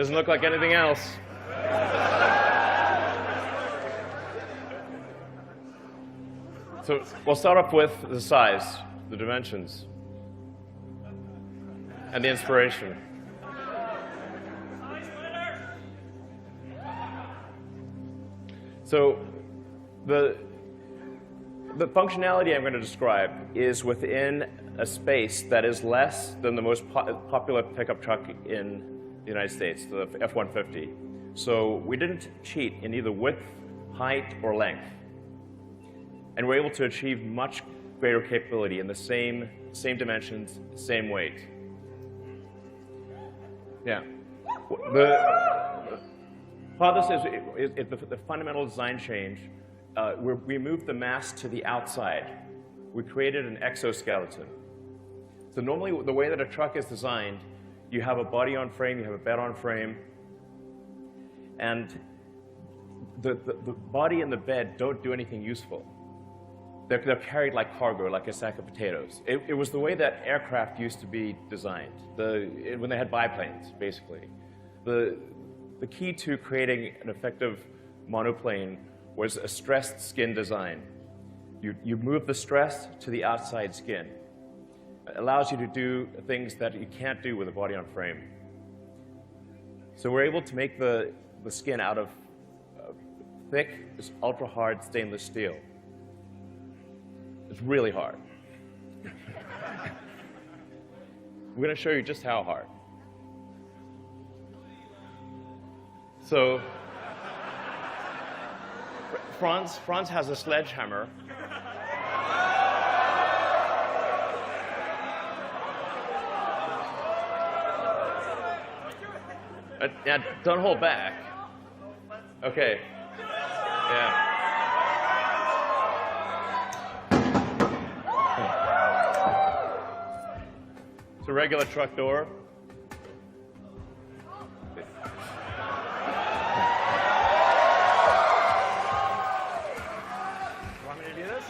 Doesn't look like anything else. So we'll start off with the size, the dimensions, and the inspiration. So the functionality I'm going to describe is within a space that is less than the most popular pickup truck in the United States, the F-150. So we didn't cheat in either width, height, or length. And we're able to achieve much greater capability in the same dimensions, same weight. Yeah. Part of this is the fundamental design change. We moved the mass to the outside. We created an exoskeleton. So normally, the way that a truck is designed, you have a body on frame, you have a bed on frame, and the body and the bed don't do anything useful. They're carried like cargo, like a sack of potatoes. It was the way that aircraft used to be designed, when they had biplanes, basically. The key to creating an effective monoplane was a stressed skin design. You move the stress to the outside skin. It allows you to do things that you can't do with a body on frame. So we're able to make the skin out of thick, ultra-hard stainless steel. It's really hard. We're going to show you just how hard. So Franz has a sledgehammer. Yeah, don't hold back. Okay. Yeah. It's a regular truck door. Want me to do this?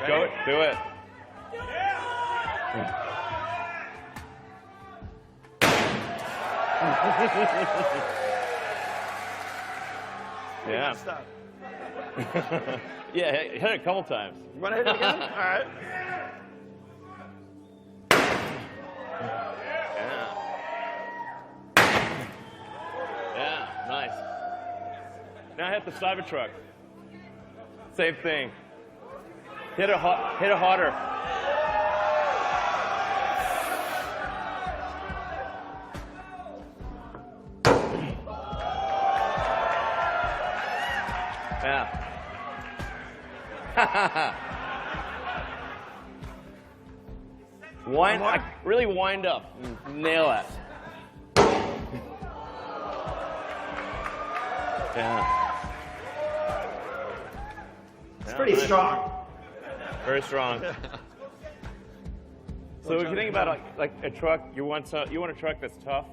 Go, do it. Yeah. Stop. Yeah, hit it a couple times. You want to hit it again? All right. Yeah, nice. Now hit the Cybertruck. Same thing. Hit it harder. Yeah. Really wind up. Nail it. Yeah. It's pretty strong. Very strong. So if you think about like a truck, you want a truck that's tough.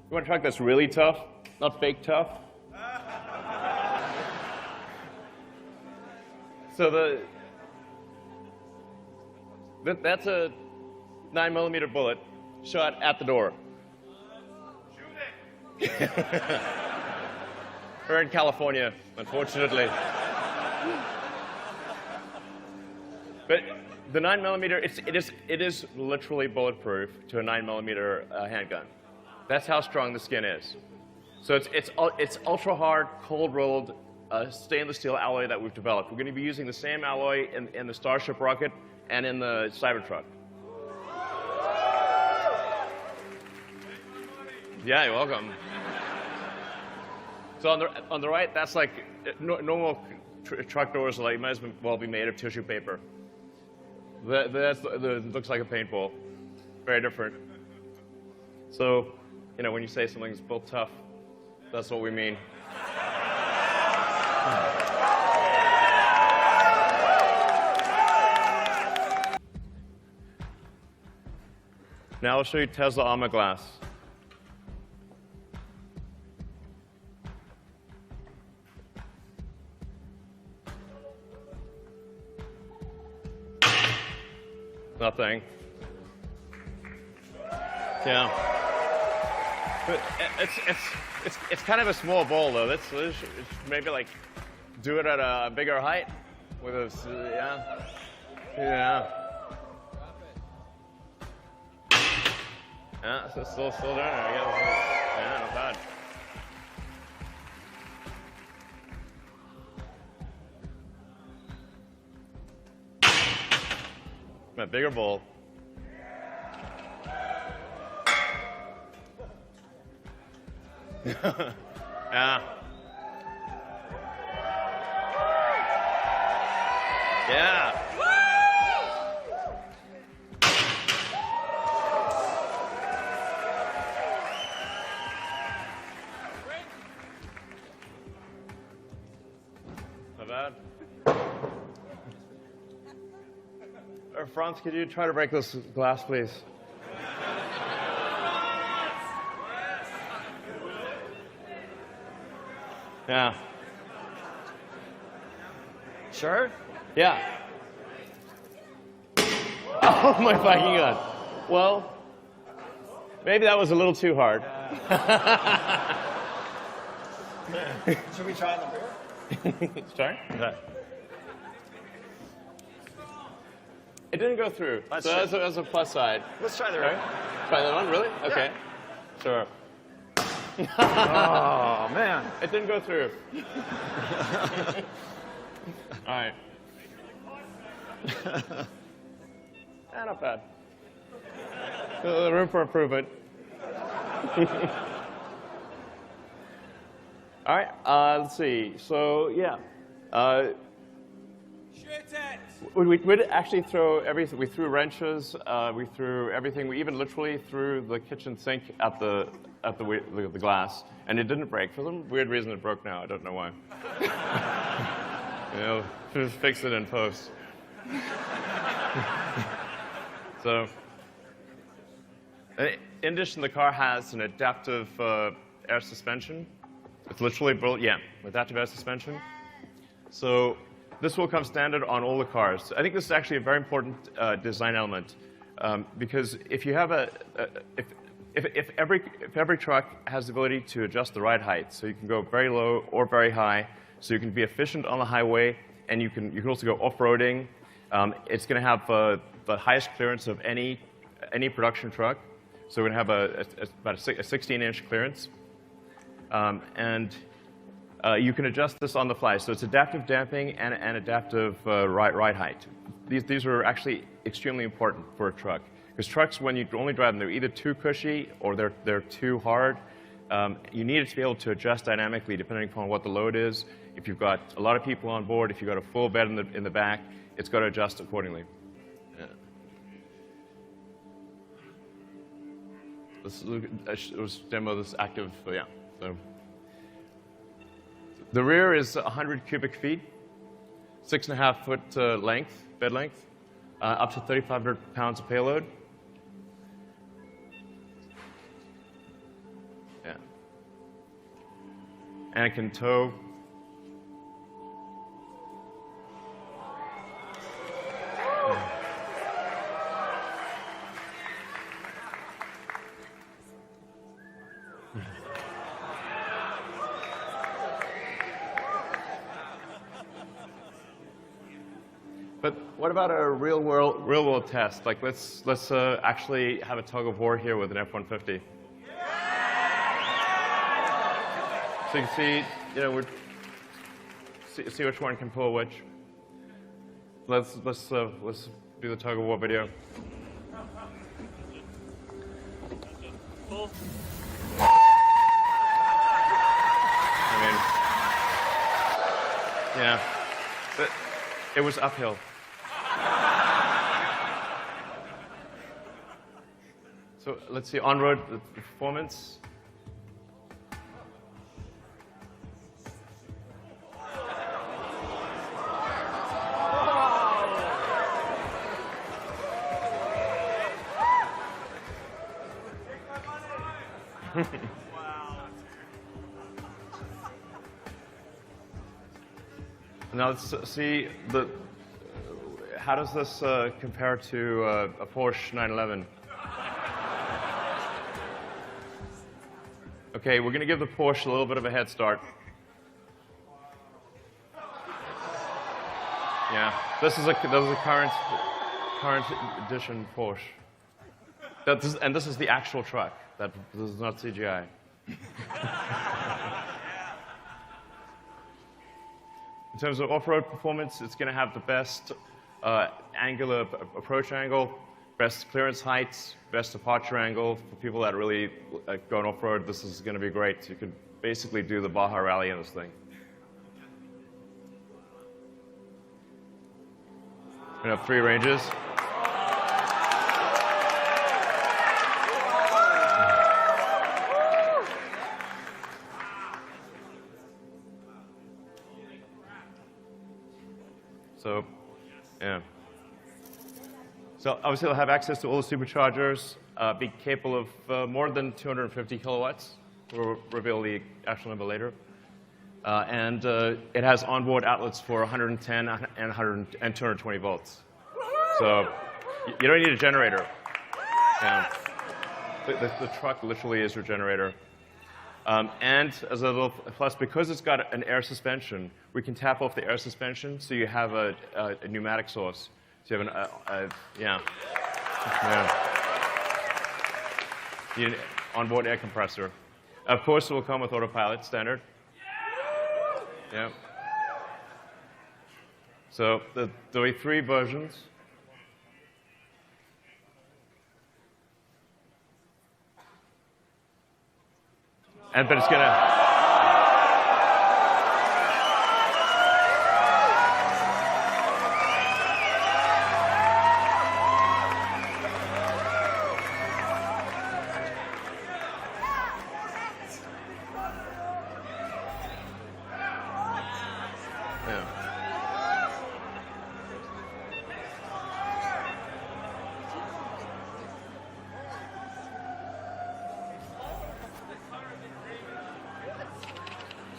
You want a truck that's really tough, not fake tough. So that's a 9mm bullet shot at the door. Shoot it! We're in California, unfortunately. But the 9mm, it is literally bulletproof to a 9mm handgun. That's how strong the skin is. So it's ultra hard, cold rolled stainless steel alloy that we've developed. We're going to be using the same alloy in the Starship rocket and in the Cybertruck. Yeah, you're welcome. So on the right, that's like normal truck doors. Like might as well be made of tissue paper. That looks like a paintball. Very different. So, when you say something's built tough, that's what we mean. Now I'll show you Tesla Armor Glass. Nothing. Yeah. But it's kind of a small ball though. Let's maybe like do it at a bigger height with a yeah. Yeah, so still doing it. I guess. Yeah, not bad. A bigger ball. Yeah. Yeah. Not bad. Franz, could you try to break this glass, please? Yeah. Sure? Yeah. Oh my fucking god. Well, maybe that was a little too hard. Should we try the rear? Sorry? Okay. It didn't go through. So that's a plus side. Let's try the rear. Try that one, really? Okay. Sure. Oh, man. It didn't go through. All right. Not bad. Room for improvement. All right. Let's see. So yeah. We did actually throw everything. We threw wrenches. We threw everything. We even literally threw the kitchen sink at the glass, and it didn't break. For some weird reason, it broke now. I don't know why. You know, just fix it in post. So, in addition, the car has an adaptive air suspension. It's literally built, adaptive air suspension. So this will come standard on all the cars. I think this is actually a very important design element because if you have if every truck has the ability to adjust the right height, so you can go very low or very high, so you can be efficient on the highway, and you can also go off-roading. It's going to have the highest clearance of any production truck. So we're going to have about a 16-inch clearance, and you can adjust this on the fly. So it's adaptive damping and adaptive ride height. These are actually extremely important for a truck. Because trucks, when you only drive them, they're either too cushy or they're too hard. You need it to be able to adjust dynamically depending upon what the load is. If you've got a lot of people on board, if you've got a full bed in the back, it's got to adjust accordingly. Yeah. Let's demo this active, yeah. So the rear is 100 cubic feet, 6.5 foot length, bed length, up to 3,500 pounds of payload. Yeah. And it can tow. But what about a real world test? Like let's actually have a tug of war here with an F-150. So you can see, you know, see which one can pull which. Let's do the tug of war video. I mean, yeah, but it was uphill. So let's see on-road performance. Now let's see how does this compare to a Porsche 911? Okay, we're going to give the Porsche a little bit of a head start. Yeah, this is a current edition Porsche. And this is the actual truck. This is not CGI. In terms of off-road performance, it's going to have the best angular approach angle, best clearance heights, best departure angle. For people that really going off-road, this is going to be great. You could basically do the Baja Rally in this thing. We have 3 ranges. So, yeah. So obviously they'll have access to all the superchargers, be capable of more than 250 kilowatts. We'll reveal the actual number later. And it has onboard outlets for 110 and 220 volts. So you don't need a generator. Yeah. The truck literally is your generator. And as a little plus, because it's got an air suspension, we can tap off the air suspension, so you have a pneumatic source. So you have you need an onboard air compressor. Of course, it will come with autopilot standard. Yeah. So there are 3 versions. But it's gonna.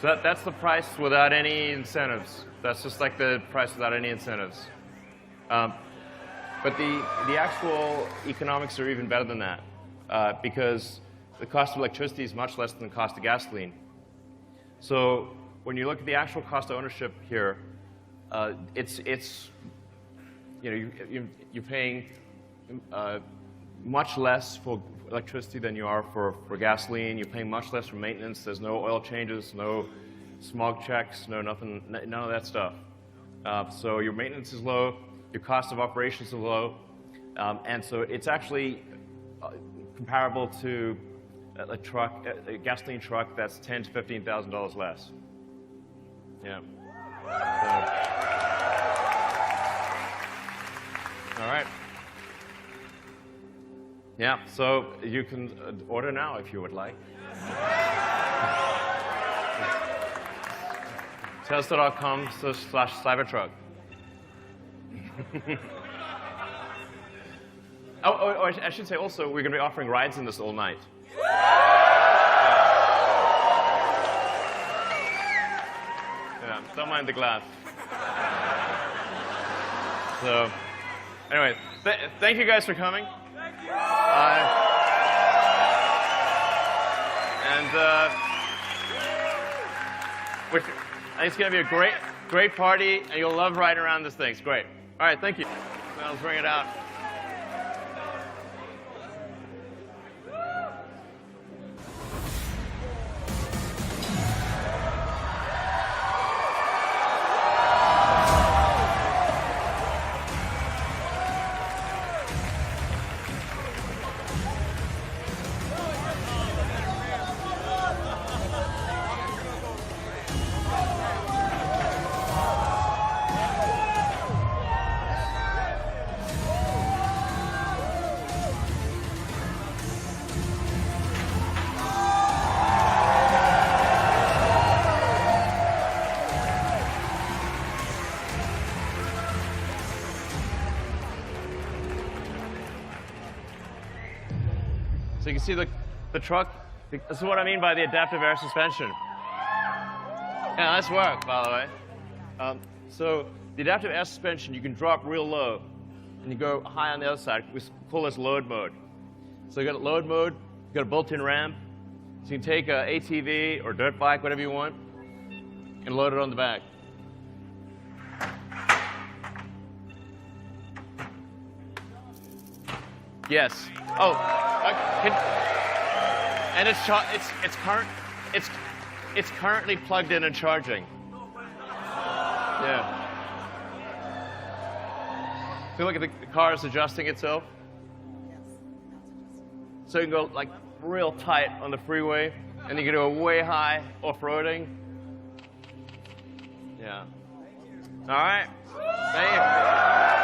So that's the price without any incentives. That's just like the price without any incentives. But the actual economics are even better than that because the cost of electricity is much less than the cost of gasoline. So when you look at the actual cost of ownership here, it's you're paying much less for electricity than you are for gasoline. You're paying much less for maintenance. There's no oil changes, no smog checks, no nothing, none of that stuff. So your maintenance is low, your cost of operations is low, and so it's actually comparable to a gasoline truck that's $10,000 to $15,000 less. Yeah. So, all right. Yeah, so you can order now if you would like. Tesla.com/Cybertruck. Oh, I should say also, we're going to be offering rides in this all night. Yeah, don't mind the glass. So, anyway, thank you guys for coming. I think it's going to be a great party, and you'll love riding around this thing. It's great. All right, thank you. Now let's bring it out. So you can see the truck. This is what I mean by the adaptive air suspension. Yeah, nice work, by the way. So the adaptive air suspension, you can drop real low, and you go high on the other side. We call this load mode. So you got load mode, you got a built-in ramp, So you can take a ATV or dirt bike, whatever you want, and load it on the back. Yes. Oh, and it's currently plugged in and charging. Yeah. So look at the car is adjusting itself. So you can go like real tight on the freeway, and you can go way high off-roading. Yeah. All right. Thank you.